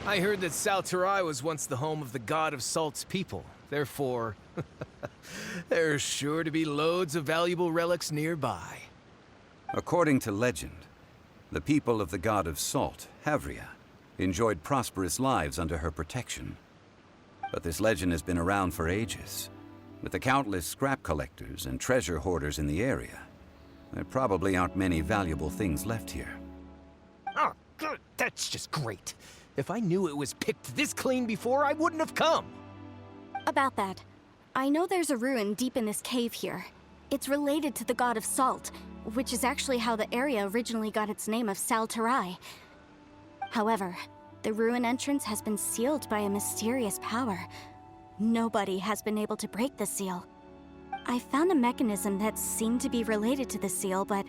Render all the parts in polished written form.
I heard that Salterai was once the home of the god of Salt's people. Therefore, there's sure to be loads of valuable relics nearby. According to legend, the people of the god of Salt, Havria, enjoyed prosperous lives under her protection. But this legend has been around for ages. With the countless scrap collectors and treasure hoarders in the area, there probably aren't many valuable things left here. Oh, good. That's just great. If I knew it was picked this clean before, I wouldn't have come. About that, I know there's a ruin deep in this cave here. It's related to the god of Salt, which is actually how the area originally got its name of Salterai. However, the ruin entrance has been sealed by a mysterious power. Nobody has been able to break the seal. I found a mechanism that seemed to be related to the seal, but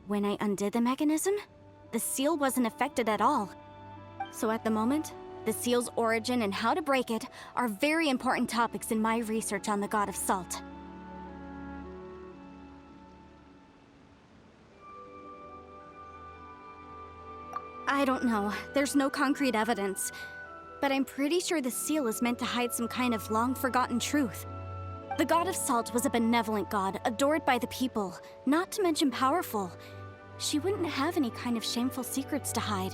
when I undid the mechanism, the seal wasn't affected at all. So at the moment, the seal's origin and how to break it are very important topics in my research on the god of Salt. I don't know. There's no concrete evidence. But I'm pretty sure the seal is meant to hide some kind of long-forgotten truth. The god of Salt was a benevolent god, adored by the people, not to mention powerful. She wouldn't have any kind of shameful secrets to hide.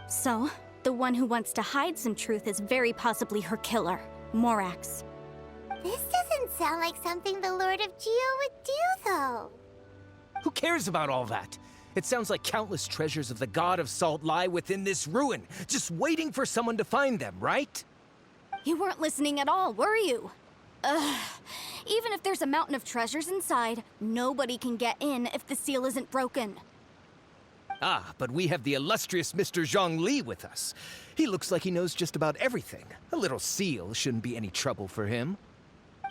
So, the one who wants to hide some truth is very possibly her killer, Morax. This doesn't sound like something the Lord of Geo would do, though. Who cares about all that? It sounds like countless treasures of the god of Salt lie within this ruin, just waiting for someone to find them, right? You weren't listening at all, were you? Ugh. Even if there's a mountain of treasures inside, nobody can get in if the seal isn't broken. Ah, but we have the illustrious Mr. Zhongli with us. He looks like he knows just about everything. A little seal shouldn't be any trouble for him.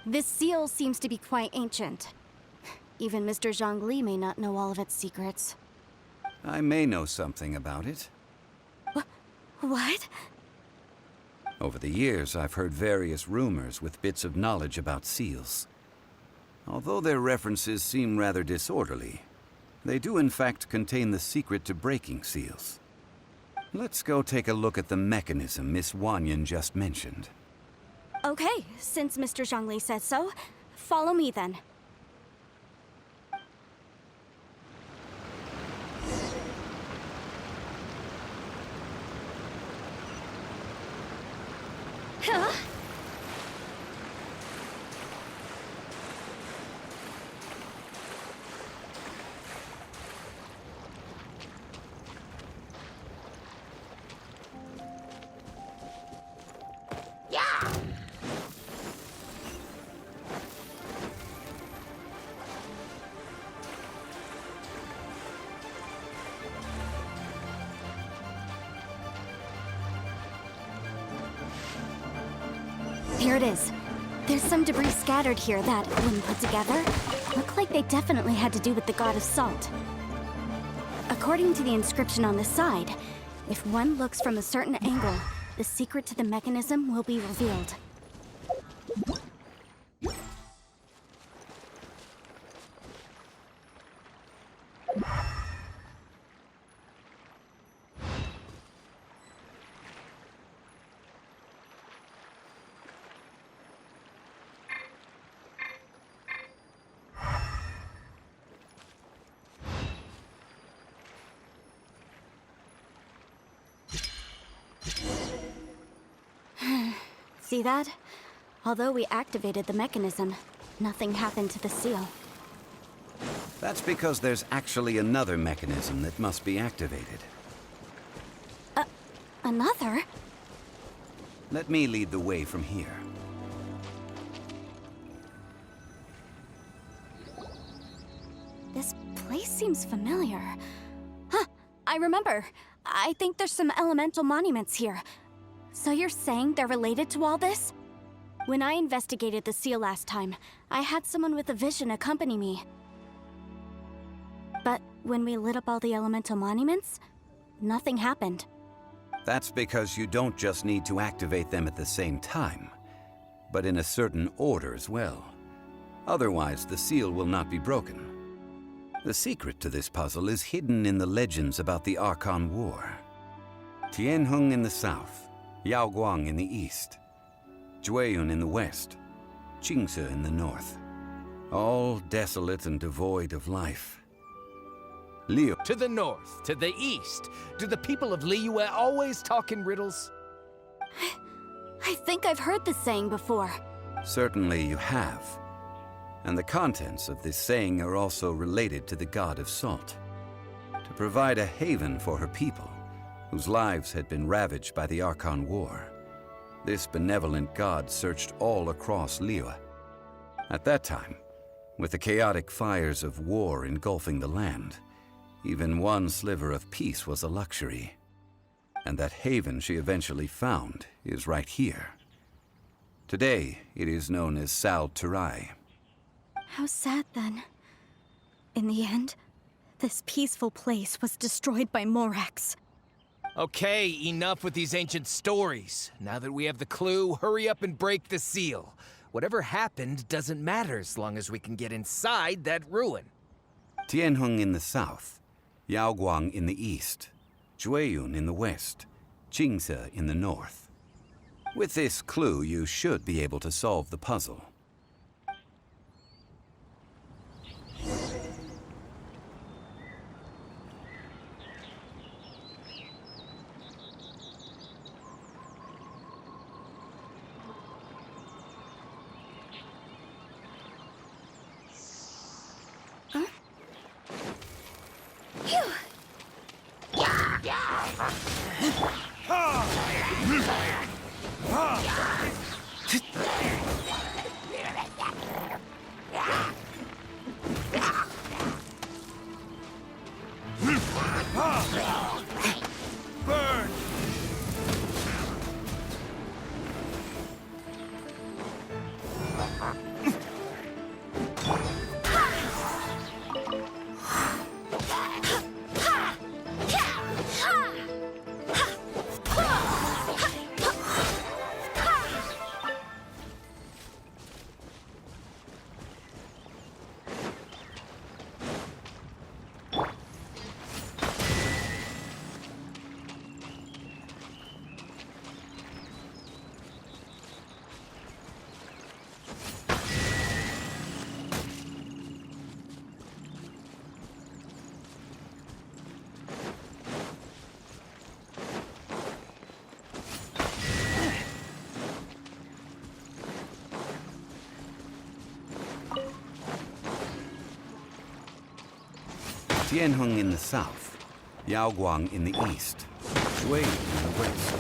This seal seems to be quite ancient. Even Mr. Zhongli may not know all of its secrets. I may know something about it. What? Over the years, I've heard various rumors with bits of knowledge about seals. Although their references seem rather disorderly, they do in fact contain the secret to breaking seals. Let's go take a look at the mechanism Miss Wanyan just mentioned. Okay, since Mr. Zhongli says so, follow me then. Huh? Here it is. There's some debris scattered here that, when put together, look like they definitely had to do with the god of Salt. According to the inscription on the side, if one looks from a certain angle, the secret to the mechanism will be revealed. See that? Although we activated the mechanism, nothing happened to the seal. That's because there's actually another mechanism that must be activated. Another? Let me lead the way from here. This place seems familiar. Huh, I remember. I think there's some elemental monuments here. So you're saying they're related to all this? When I investigated the seal last time, I had someone with a vision accompany me. But when we lit up all the elemental monuments, nothing happened. That's because you don't just need to activate them at the same time, but in a certain order as well. Otherwise, the seal will not be broken. The secret to this puzzle is hidden in the legends about the Archon War. Tianheng in the south Yaoguang in the east, Jueyun in the west, Qingce in the north. All desolate and devoid of life. Liu. To the north, to the east. Do the people of Liyue always talk in riddles? I think I've heard this saying before. Certainly you have. And the contents of this saying are also related to the god of salt. To provide a haven for her people, whose lives had been ravaged by the Archon War, this benevolent god searched all across Liyue. At that time, with the chaotic fires of war engulfing the land, even one sliver of peace was a luxury. And that haven she eventually found is right here. Today, it is known as Sal Turai. How sad then. In the end, this peaceful place was destroyed by Morax. Okay, enough with these ancient stories. Now that we have the clue, hurry up and break the seal. Whatever happened doesn't matter as long as we can get inside that ruin. Tianheng in the south, Yaoguang in the east, Jueyun in the west, Qingce in the north. With this clue, you should be able to solve the puzzle. Burn! Tianheng in the south, Yaoguang in the east, Jueyun in the west,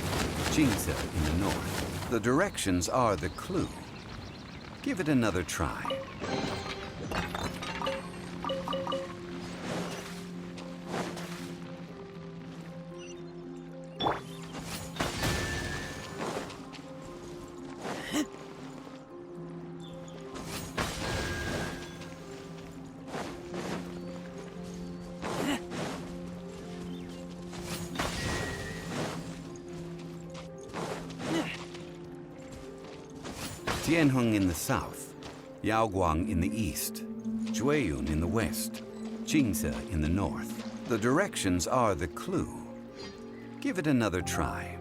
Qingce in the north. The directions are the clue. Give it another try. Tianheng in the south, Yaoguang in the east, Jueyun in the west, Qingce in the north. The directions are the clue. Give it another try.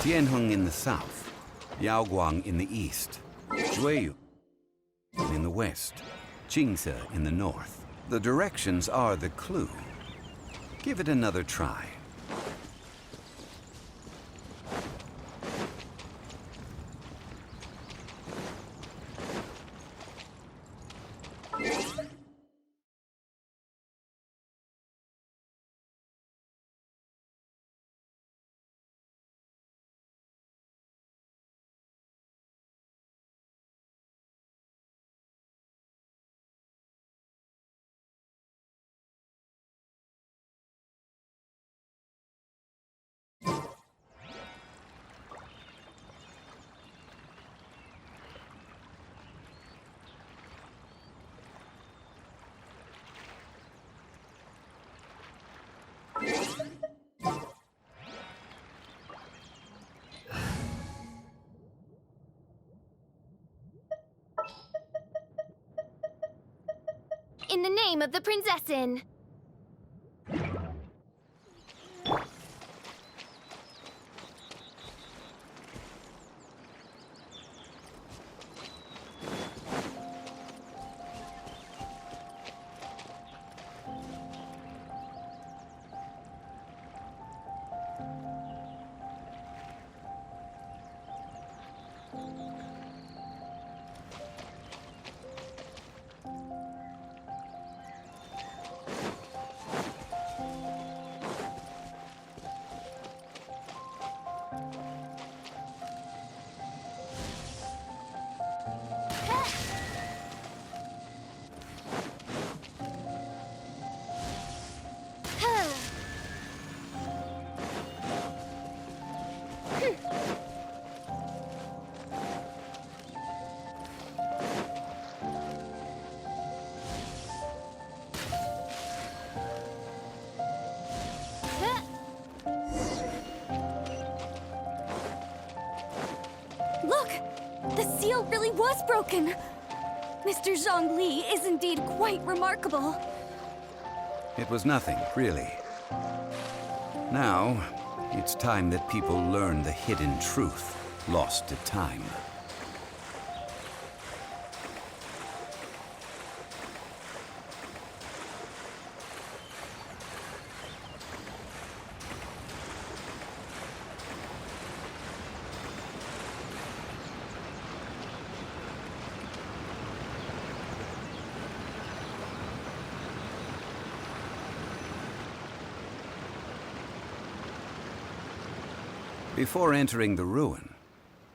Tianheng in the south, Yaoguang in the east, Jueyun in the west, Qingce in the north. The directions are the clue. Give it another try. in the name of the Prinzessin. Look! The seal really was broken! Mr. Zhongli is indeed quite remarkable. It was nothing, really. Now, it's time that people learn the hidden truth lost to time. Before entering the ruin,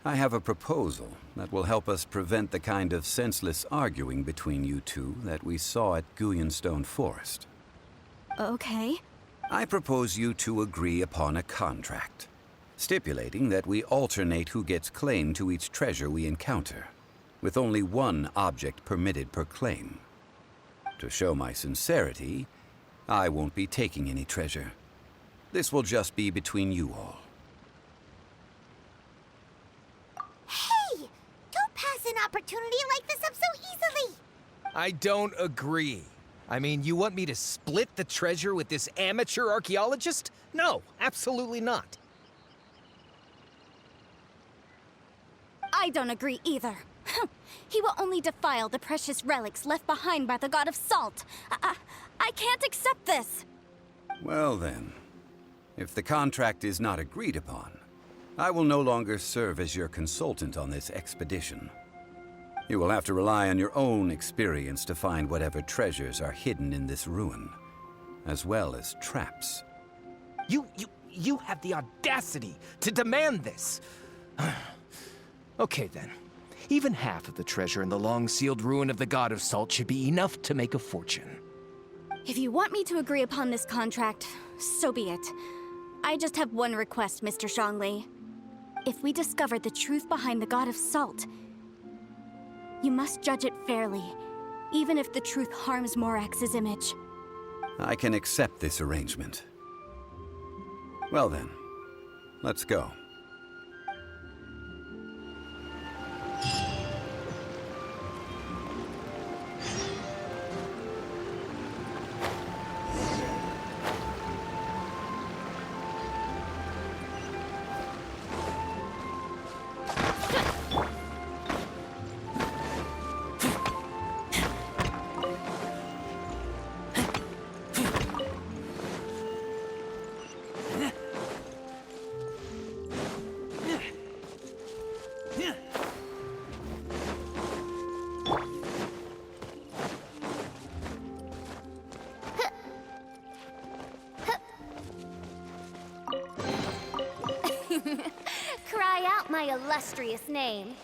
I have a proposal that will help us prevent the kind of senseless arguing between you two that we saw at Guyonstone Forest. Okay. I propose you two agree upon a contract, stipulating that we alternate who gets claim to each treasure we encounter, with only one object permitted per claim. To show my sincerity, I won't be taking any treasure. This will just be between you all. Hey! Don't pass an opportunity like this up so easily! I don't agree. I mean, you want me to split the treasure with this amateur archaeologist? No, absolutely not. I don't agree either. He will only defile the precious relics left behind by the god of salt. I can't accept this. Well then, if the contract is not agreed upon, I will no longer serve as your consultant on this expedition. You will have to rely on your own experience to find whatever treasures are hidden in this ruin, as well as traps. You have the audacity to demand this. Okay then. Even half of the treasure in the long-sealed ruin of the God of Salt should be enough to make a fortune. If you want me to agree upon this contract, so be it. I just have one request, Mr. Zhongli. If we discover the truth behind the God of Salt, you must judge it fairly, even if the truth harms Morax's image. I can accept this arrangement. Well then, let's go. Cry out my illustrious name.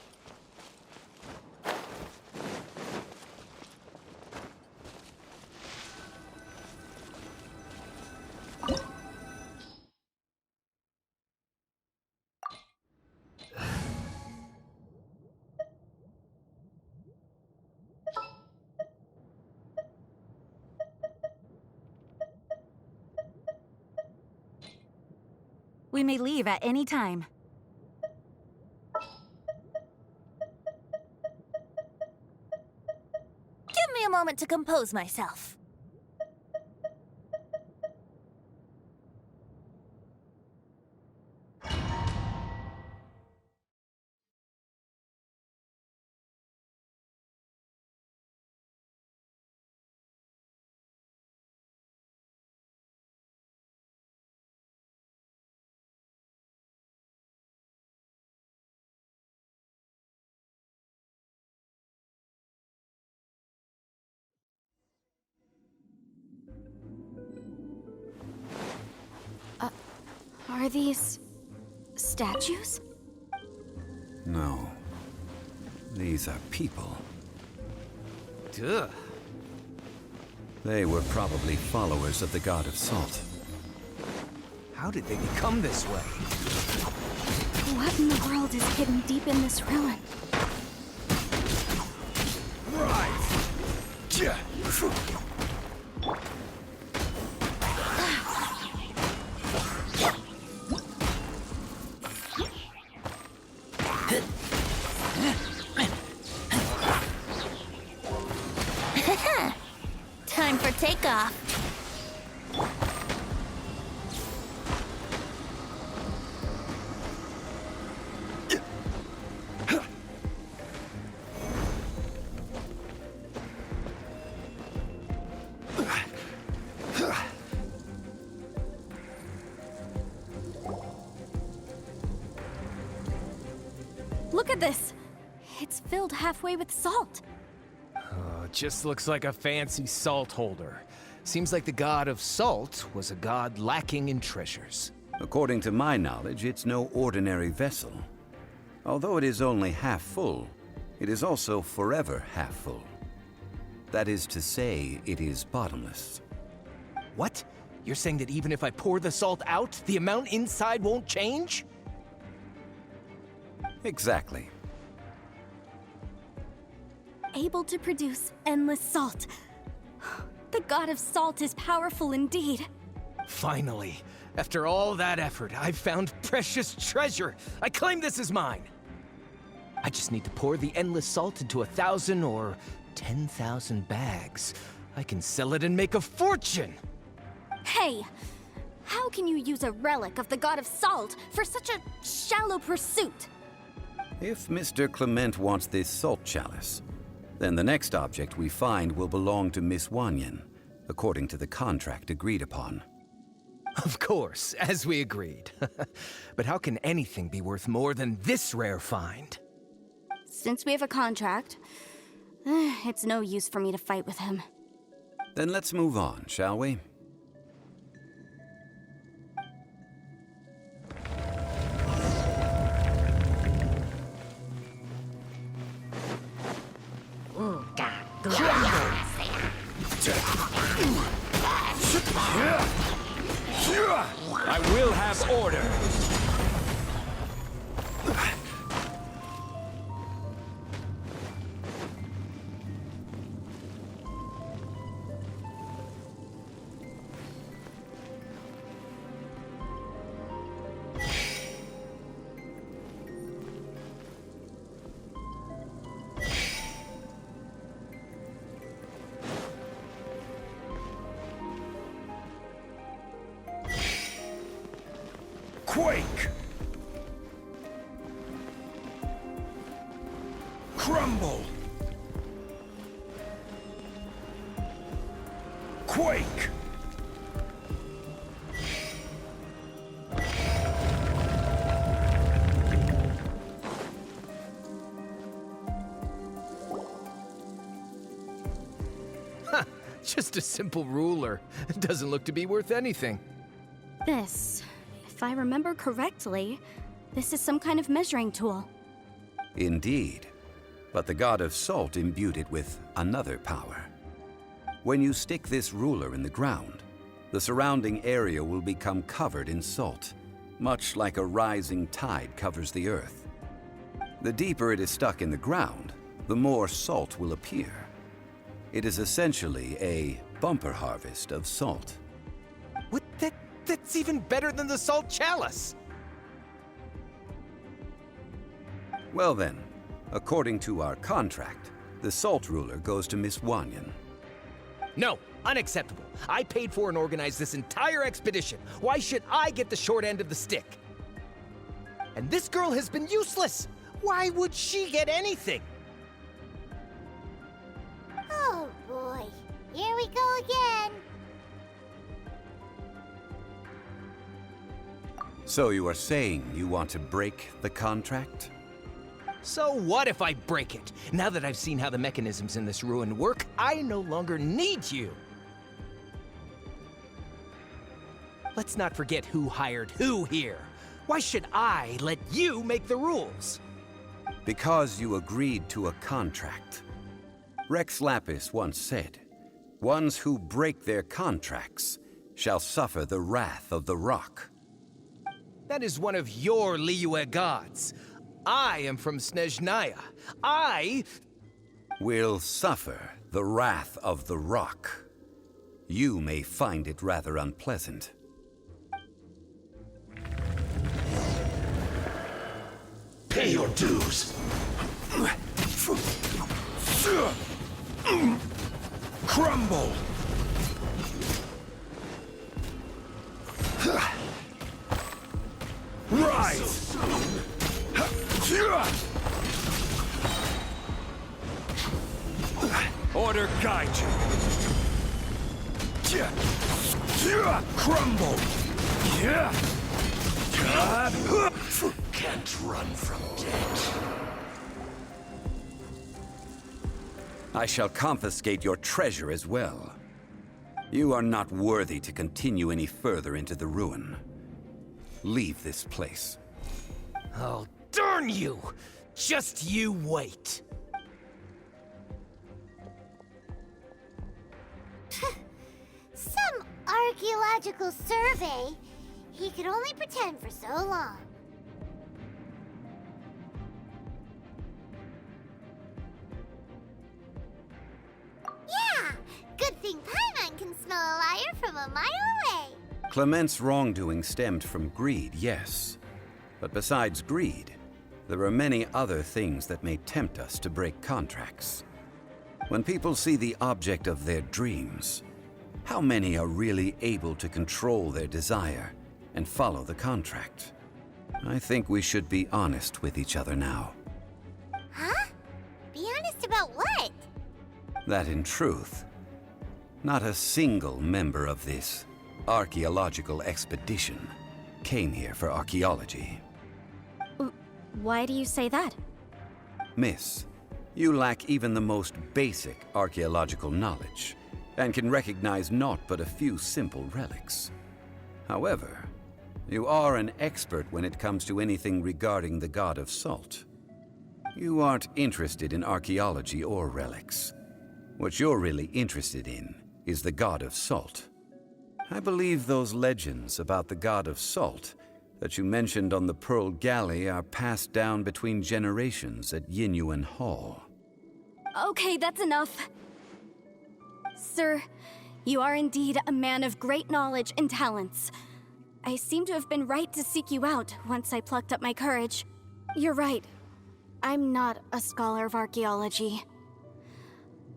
We may leave at any time. Give me a moment to compose myself. Are these statues? No. These are people. Duh. They were probably followers of the God of Salt. How did they become this way? What in the world is hidden deep in this ruin? Time for takeoff. Look at this! It's filled halfway with salt. Just looks like a fancy salt holder. Seems like the god of salt was a god lacking in treasures. According to my knowledge, it's no ordinary vessel. Although it is only half full, it is also forever half full. That is to say, it is bottomless. What? You're saying that even if I pour the salt out, the amount inside won't change? Exactly. Able to produce endless salt. The god of salt is powerful indeed. Finally, after all that effort, I've found precious treasure. I claim this as mine. I just need to pour the endless salt into 1,000 or 10,000 bags. I can sell it and make a fortune. Hey, how can you use a relic of the god of salt for such a shallow pursuit? If Mr. Clement wants this salt chalice, then the next object we find will belong to Miss Wanyan, according to the contract agreed upon. Of course, as we agreed. But how can anything be worth more than this rare find? Since we have a contract, it's no use for me to fight with him. Then let's move on, shall we? I will have order. Quake! Crumble! Quake! Just a simple ruler. It doesn't look to be worth anything. This, if I remember correctly, this is some kind of measuring tool. Indeed. But the god of salt imbued it with another power. When you stick this ruler in the ground, the surrounding area will become covered in salt, much like a rising tide covers the earth. The deeper it is stuck in the ground, the more salt will appear. It is essentially a bumper harvest of salt. What? That's even better than the salt chalice! Well then, according to our contract, the salt ruler goes to Miss Wanyan, No, unacceptable. I paid for and organized this entire expedition. Why should I get the short end of the stick? And this girl has been useless. Why would she get anything? Oh boy, here we go again. So you are saying you want to break the contract? So what if I break it? Now that I've seen how the mechanisms in this ruin work, I no longer need you. Let's not forget who hired who here. Why should I let you make the rules? Because you agreed to a contract. Rex Lapis once said, "Ones who break their contracts shall suffer the wrath of the rock." That is one of your Liyue gods. I am from Snezhnaya. I Will suffer the wrath of the rock. You may find it rather unpleasant. Pay your dues. Crumble. Rise. Order guide you. Crumble. Can't run from death. I shall confiscate your treasure as well. You are not worthy to continue any further into the ruin. Leave this place. Oh, darn you! Just you wait. Some archaeological survey. He could only pretend for so long. Yeah! Good thing Paimon can smell a liar from a mile away. Clement's wrongdoing stemmed from greed, yes. But besides greed, there are many other things that may tempt us to break contracts. When people see the object of their dreams, how many are really able to control their desire and follow the contract? I think we should be honest with each other now. Huh? Be honest about what? That in truth, not a single member of this archaeological expedition came here for archaeology. Why do you say that? Miss, you lack even the most basic archaeological knowledge, and can recognize naught but a few simple relics. However, you are an expert when it comes to anything regarding the god of salt. You aren't interested in archaeology or relics. What you're really interested in is the god of salt. I believe those legends about the god of salt that you mentioned on the Pearl Galley are passed down between generations at Yinyuan Hall. Okay, that's enough. Sir, you are indeed a man of great knowledge and talents. I seem to have been right to seek you out once I plucked up my courage. You're right. I'm not a scholar of archaeology.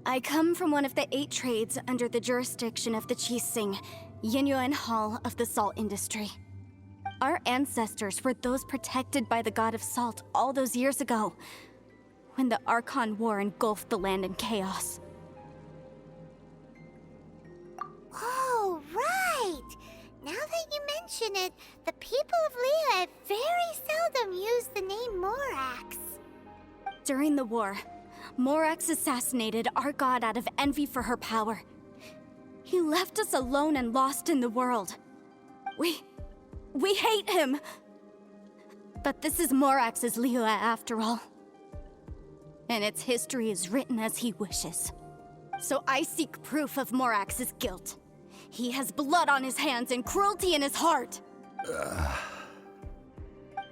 I come from one of the 8 trades under the jurisdiction of the Qixing, Yinyuan Hall of the salt industry. Our ancestors were those protected by the god of salt all those years ago, when the Archon War engulfed the land in chaos. Oh, right! Now that you mention it, the people of Liyue very seldom use the name Morax. During the war, Morax assassinated our god out of envy for her power. He left us alone and lost in the world. We hate him! But this is Morax's Liyue after all. And its history is written as he wishes. So I seek proof of Morax's guilt. He has blood on his hands and cruelty in his heart.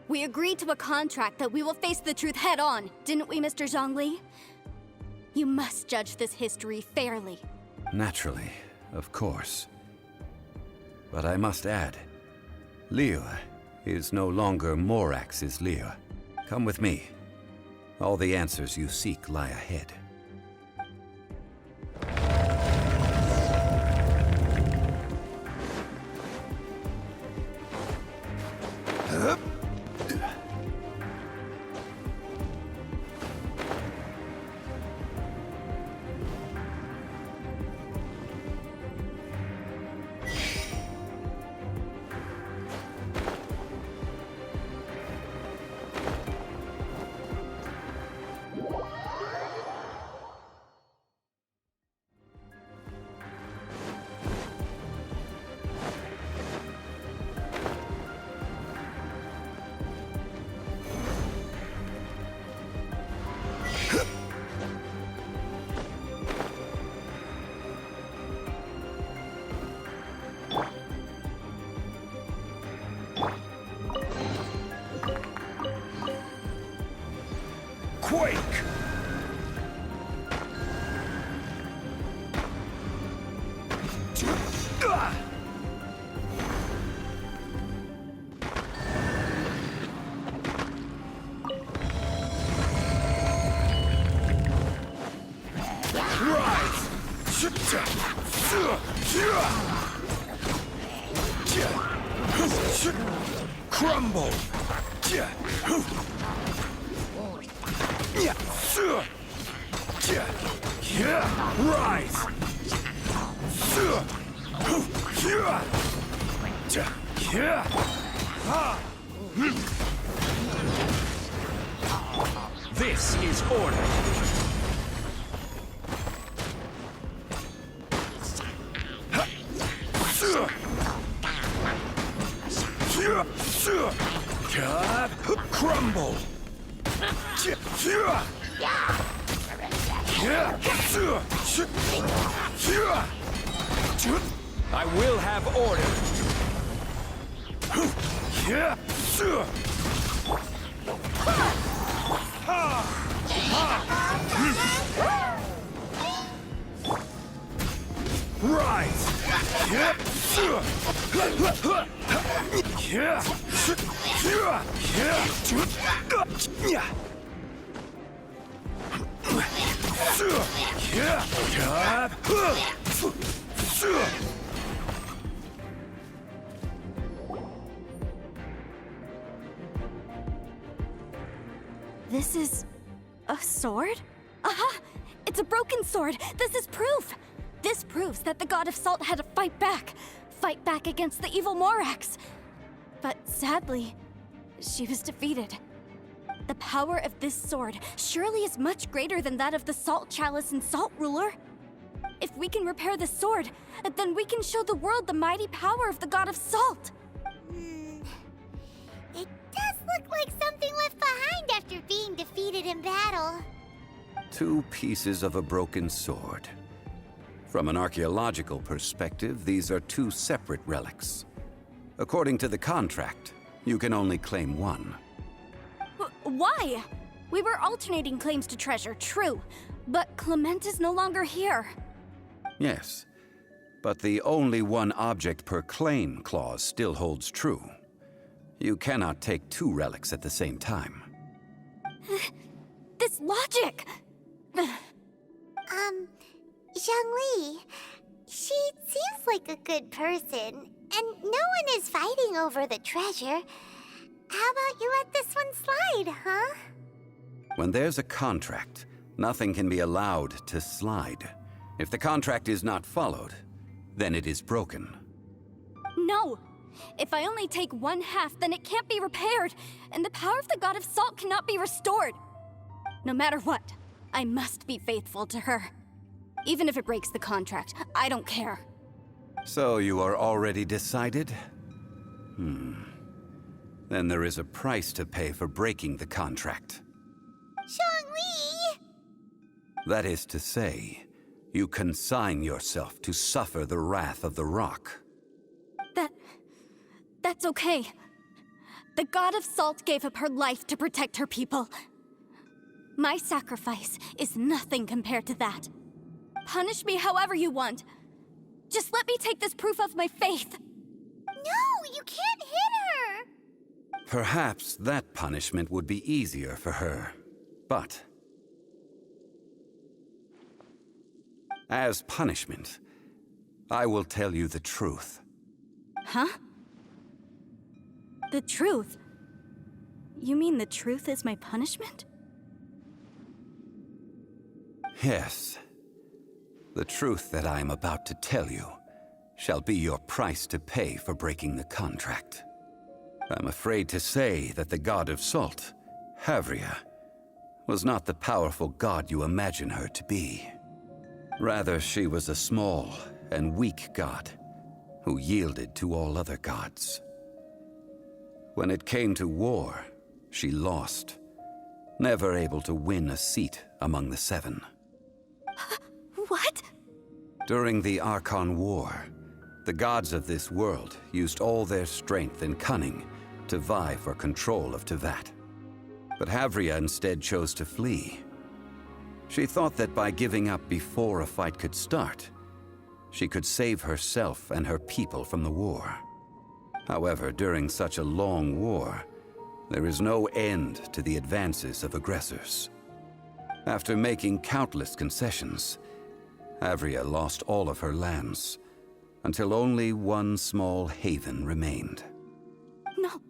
We agreed to a contract that we will face the truth head on, didn't we, Mr. Zhongli? You must judge this history fairly. Naturally, of course. But I must add, Liyue is no longer Morax's Liyue. Come with me. All the answers you seek lie ahead. Quake! Rise! Crumble! Rise! This is order. Crumble! I will have order. Rise! This is a sword? Aha! It's a broken sword! This is proof! This proves that the God of Salt had to fight back against the evil Morax. But sadly, she was defeated. The power of this sword surely is much greater than that of the Salt Chalice and Salt Ruler. If we can repair the sword, then we can show the world the mighty power of the God of Salt. It does look like something left behind after being defeated in battle. 2 pieces of a broken sword. From an archaeological perspective, these are 2 separate relics. According to the contract, you can only claim one. Why? We were alternating claims to treasure, true. But Clement is no longer here. Yes, but the only one object per claim clause still holds true. You cannot take 2 relics at the same time. This logic! Zhongli, she seems like a good person, and no one is fighting over the treasure. How about you let this one slide, huh? When there's a contract, nothing can be allowed to slide. If the contract is not followed, then it is broken. No! If I only take 1/2, then it can't be repaired, and the power of the God of Salt cannot be restored. No matter what, I must be faithful to her. Even if it breaks the contract, I don't care. So you are already decided? Then there is a price to pay for breaking the contract. Zhongli! That is to say, you consign yourself to suffer the wrath of the rock. That's okay. The God of Salt gave up her life to protect her people. My sacrifice is nothing compared to that. Punish me however you want. Just let me take this proof of my faith. No, you can't hit her! Perhaps that punishment would be easier for her. But as punishment, I will tell you the truth. Huh? The truth? You mean the truth is my punishment? Yes. The truth that I am about to tell you shall be your price to pay for breaking the contract. I'm afraid to say that the god of salt, Havria, was not the powerful god you imagine her to be. Rather, she was a small and weak god who yielded to all other gods. When it came to war, she lost, never able to win a seat among the seven. What? During the Archon War, the gods of this world used all their strength and cunning to vie for control of Teyvat. But Havria instead chose to flee. She thought that by giving up before a fight could start, she could save herself and her people from the war. However, during such a long war, there is no end to the advances of aggressors. After making countless concessions, Havria lost all of her lands, until only one small haven remained. No.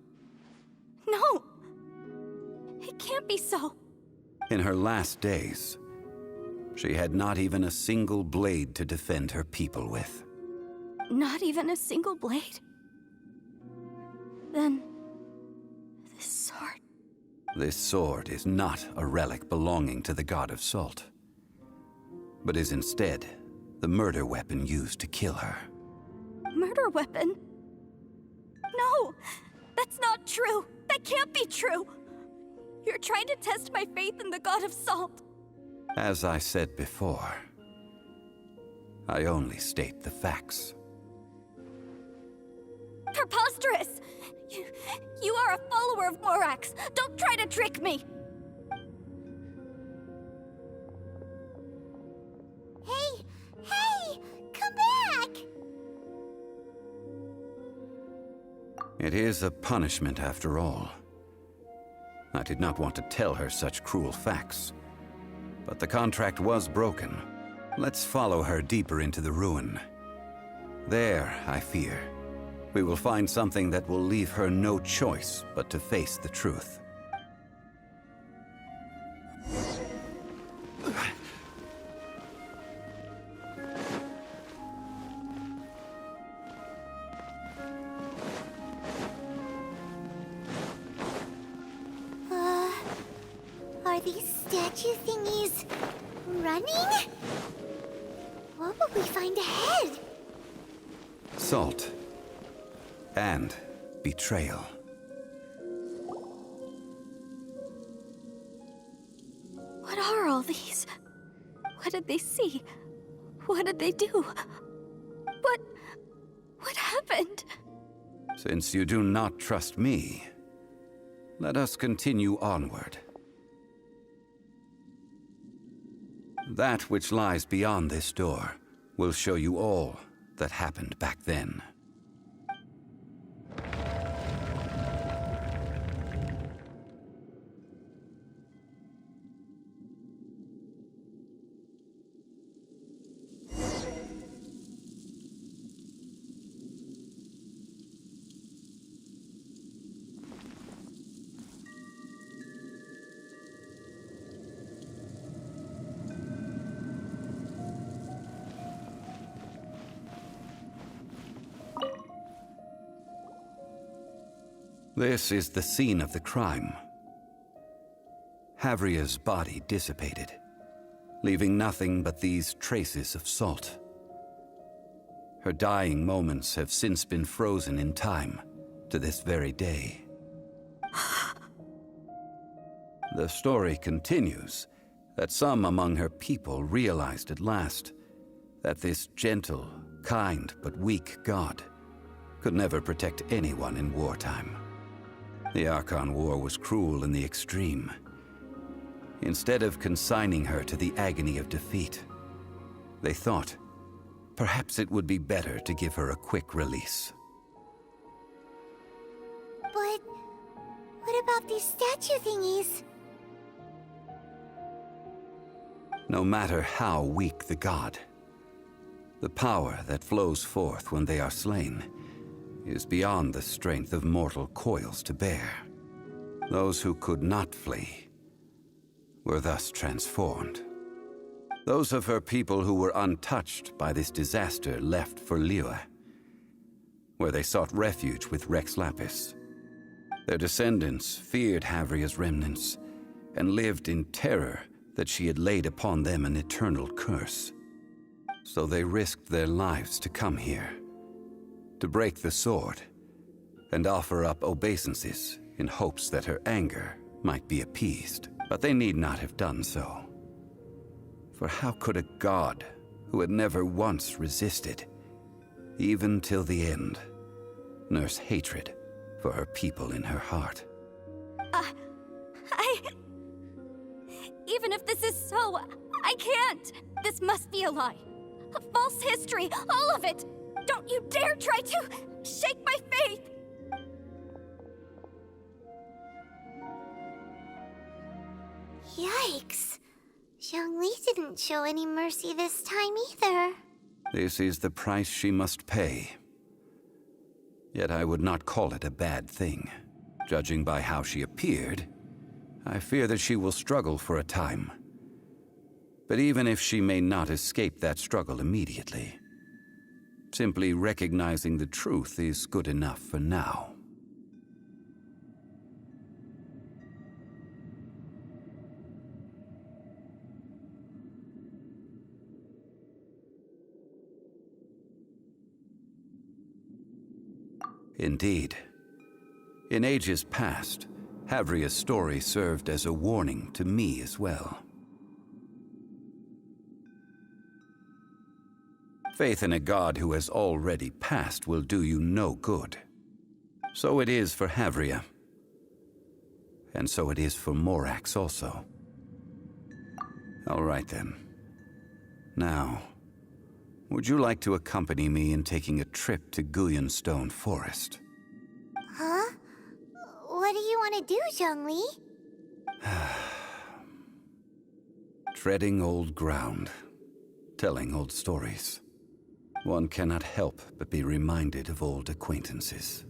No! It can't be so. In her last days, she had not even a single blade to defend her people with. Not even a single blade? Then... this sword... This sword is not a relic belonging to the god of salt, but is instead the murder weapon used to kill her. Murder weapon? No! That's not true! That can't be true! You're trying to test my faith in the god of salt! As I said before, I only state the facts. Preposterous! You are a follower of Morax! Don't try to trick me! Hey! Hey! Come back! It is a punishment after all. I did not want to tell her such cruel facts, but the contract was broken. Let's follow her deeper into the ruin. There, I fear, we will find something that will leave her no choice but to face the truth. Are these statue thingies running? What will we find ahead? Salt. And betrayal. What are all these? What did they see? What did they do? What happened? Since you do not trust me, let us continue onward. That which lies beyond this door will show you all that happened back then. This is the scene of the crime. Havria's body dissipated, leaving nothing but these traces of salt. Her dying moments have since been frozen in time to this very day. The story continues that some among her people realized at last that this gentle, kind, but weak god could never protect anyone in wartime. The Archon War was cruel in the extreme. Instead of consigning her to the agony of defeat, they thought perhaps it would be better to give her a quick release. But what about these statue thingies? No matter how weak the god, the power that flows forth when they are slain is beyond the strength of mortal coils to bear. Those who could not flee were thus transformed. Those of her people who were untouched by this disaster left for Liyue, where they sought refuge with Rex Lapis. Their descendants feared Havria's remnants and lived in terror that she had laid upon them an eternal curse. So they risked their lives to come here, to break the sword, and offer up obeisances in hopes that her anger might be appeased. But they need not have done so. For how could a god who had never once resisted, even till the end, nurse hatred for her people in her heart? Even if this is so, I can't! This must be a lie. A false history, all of it! Don't you dare try to shake my faith! Yikes. Zhongli didn't show any mercy this time either. This is the price she must pay. Yet I would not call it a bad thing. Judging by how she appeared, I fear that she will struggle for a time. But even if she may not escape that struggle immediately, simply recognizing the truth is good enough for now. Indeed. In ages past, Havria's story served as a warning to me as well. Faith in a god who has already passed will do you no good. So it is for Havria. And so it is for Morax also. All right then. Now, would you like to accompany me in taking a trip to Guyonstone Forest? Huh? What do you want to do, Zhongli? Treading old ground, telling old stories. One cannot help but be reminded of old acquaintances.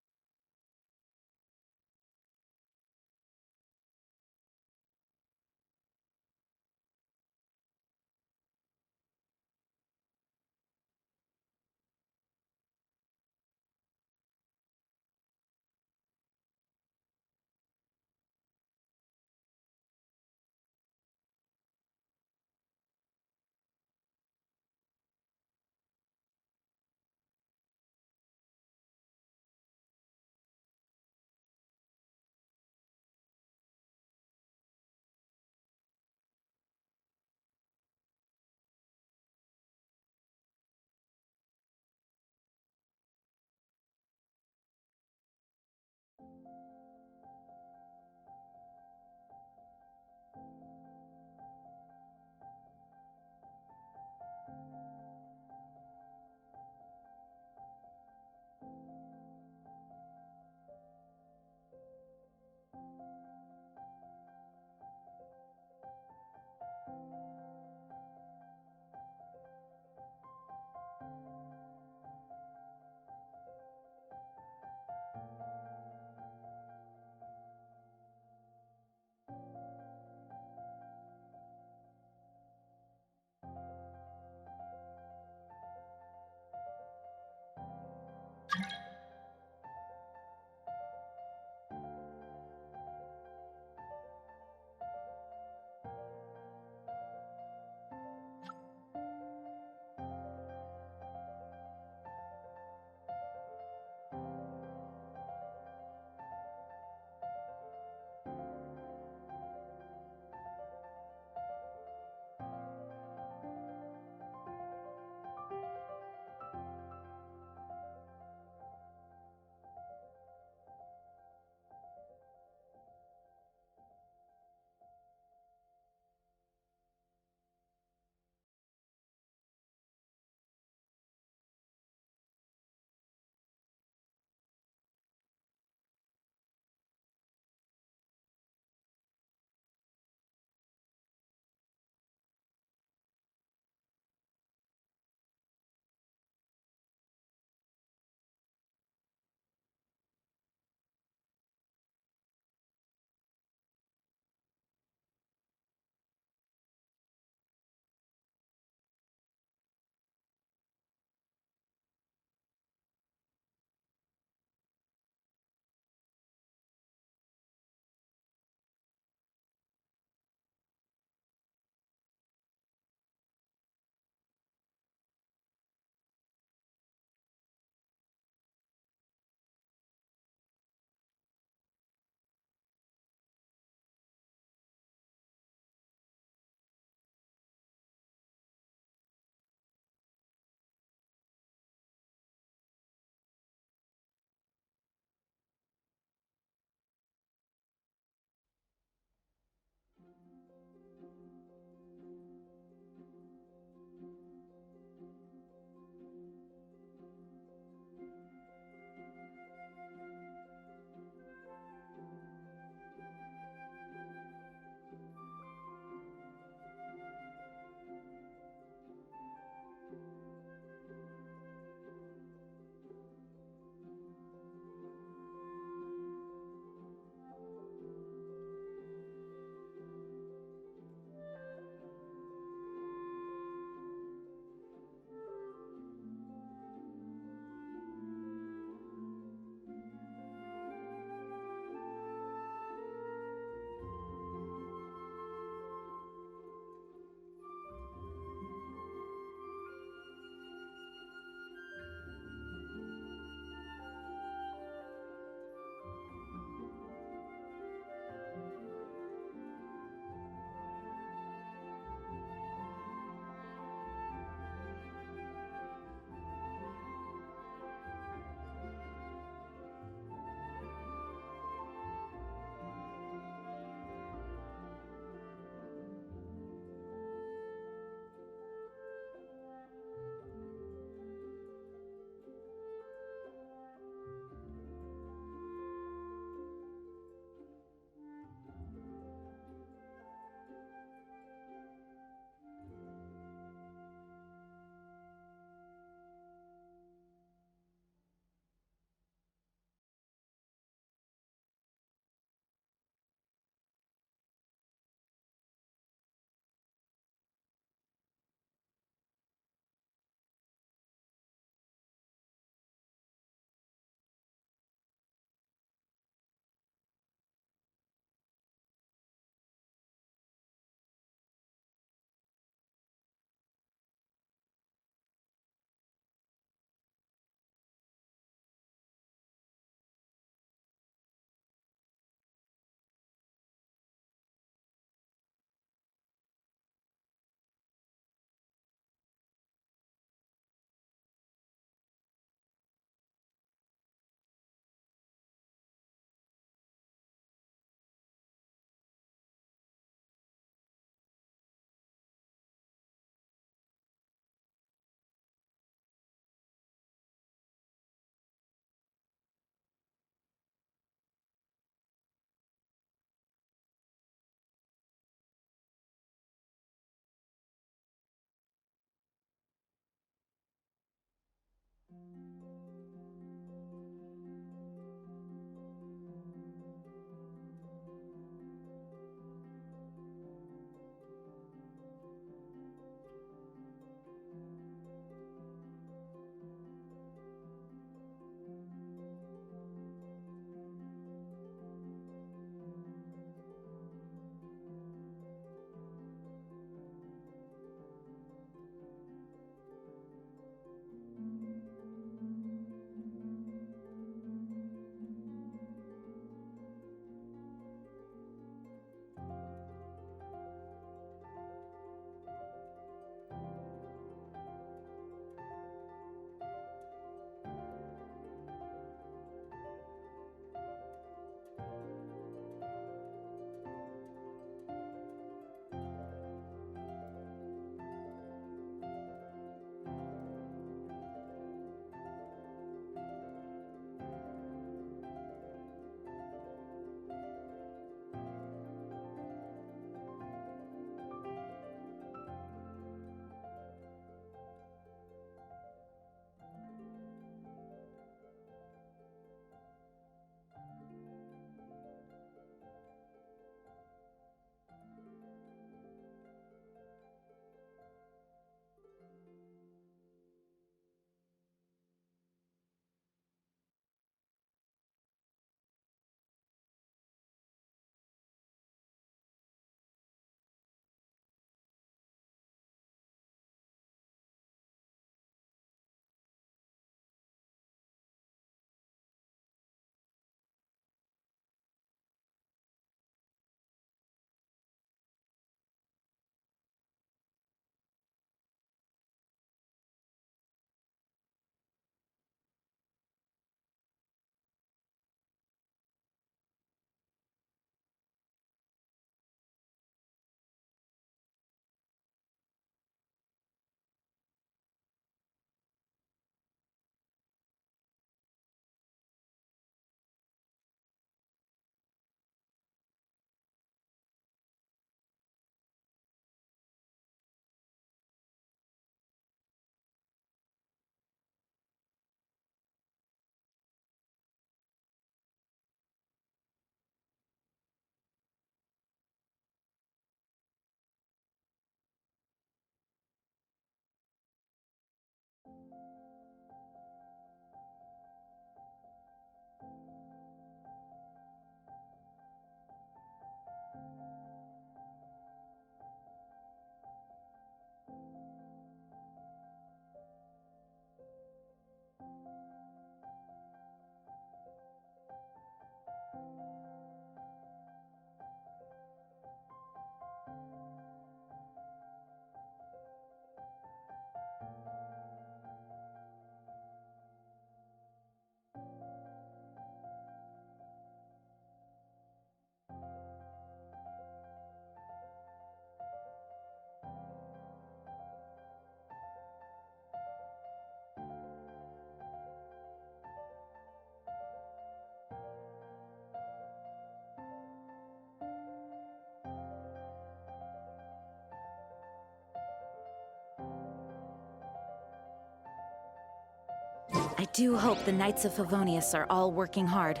I do hope the Knights of Favonius are all working hard.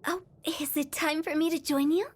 Oh, is it time for me to join you?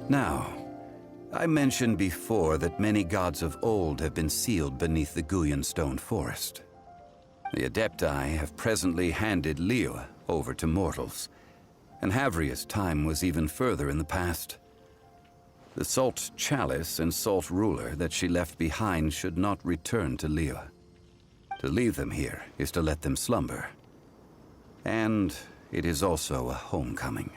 Now, I mentioned before that many gods of old have been sealed beneath the Guyan stone forest. The Adepti have presently handed Liyue over to mortals, And Havria's time was even further in the past. The Salt Chalice and Salt Ruler that she left behind should not return to Liyue. To leave them here is to let them slumber. And it is also a homecoming.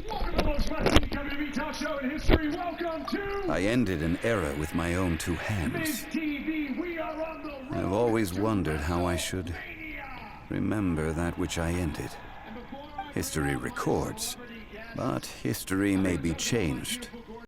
Welcome to the most wrestling WWE talk show in history. Welcome to I ended an era with my own two hands. Miz TV. We are on the road. I've always wondered how I should remember that which I ended. History records, but history may be changed